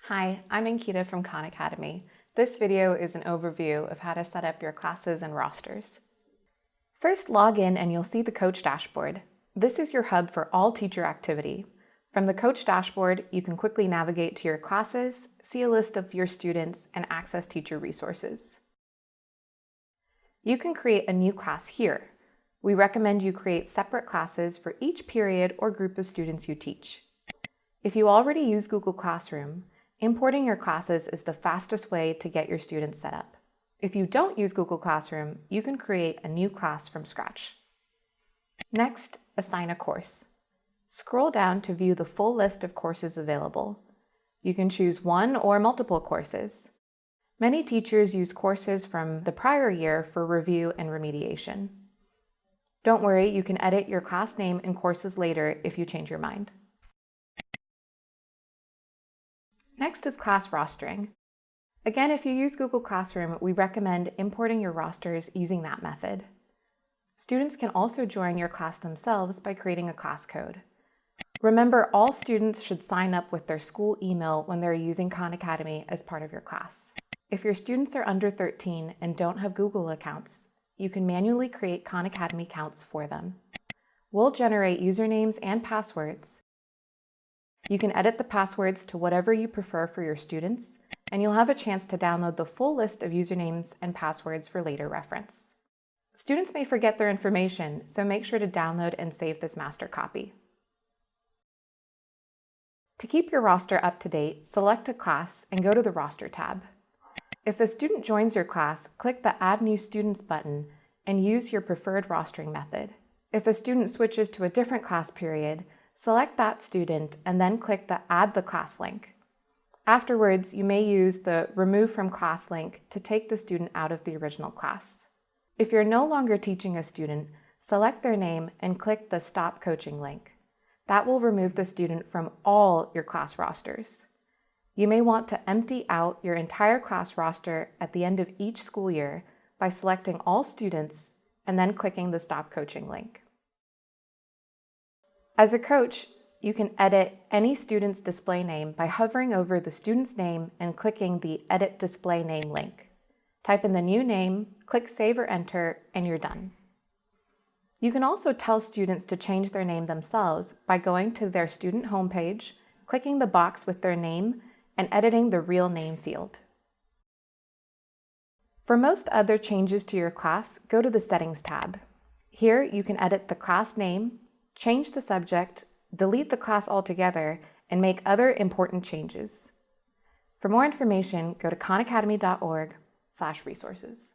Hi, I'm Ankita from Khan Academy. This video is an overview of how to set up your classes and rosters. First, log in and you'll see the Coach dashboard. This is your hub for all teacher activity. From the Coach dashboard, you can quickly navigate to your classes, see a list of your students, and access teacher resources. You can create a new class here. We recommend you create separate classes for each period or group of students you teach. If you already use Google Classroom, importing your classes is the fastest way to get your students set up. If you don't use Google Classroom, you can create a new class from scratch. Next, assign a course. Scroll down to view the full list of courses available. You can choose one or multiple courses. Many teachers use courses from the prior year for review and remediation. Don't worry, you can edit your class name and courses later if you change your mind. Next is class rostering. Again, if you use Google Classroom, we recommend importing your rosters using that method. Students can also join your class themselves by creating a class code. Remember, all students should sign up with their school email when they're using Khan Academy as part of your class. If your students are under 13 and don't have Google accounts, you can manually create Khan Academy accounts for them. We'll generate usernames and passwords. You can edit the passwords to whatever you prefer for your students, and you'll have a chance to download the full list of usernames and passwords for later reference. Students may forget their information, so make sure to download and save this master copy. To keep your roster up to date, select a class and go to the Roster tab. If a student joins your class, click the Add New Students button and use your preferred rostering method. If a student switches to a different class period, select that student and then click the Add the Class link. Afterwards, you may use the Remove from Class link to take the student out of the original class. If you're no longer teaching a student, select their name and click the Stop Coaching link. That will remove the student from all your class rosters. You may want to empty out your entire class roster at the end of each school year by selecting all students and then clicking the Stop Coaching link. As a coach, you can edit any student's display name by hovering over the student's name and clicking the Edit Display Name link. Type in the new name, click Save or Enter, and you're done. You can also tell students to change their name themselves by going to their student homepage, clicking the box with their name, and editing the Real Name field. For most other changes to your class, go to the Settings tab. Here you can edit the class name, change the subject, delete the class altogether, and make other important changes. For more information, go to khanacademy.org/resources.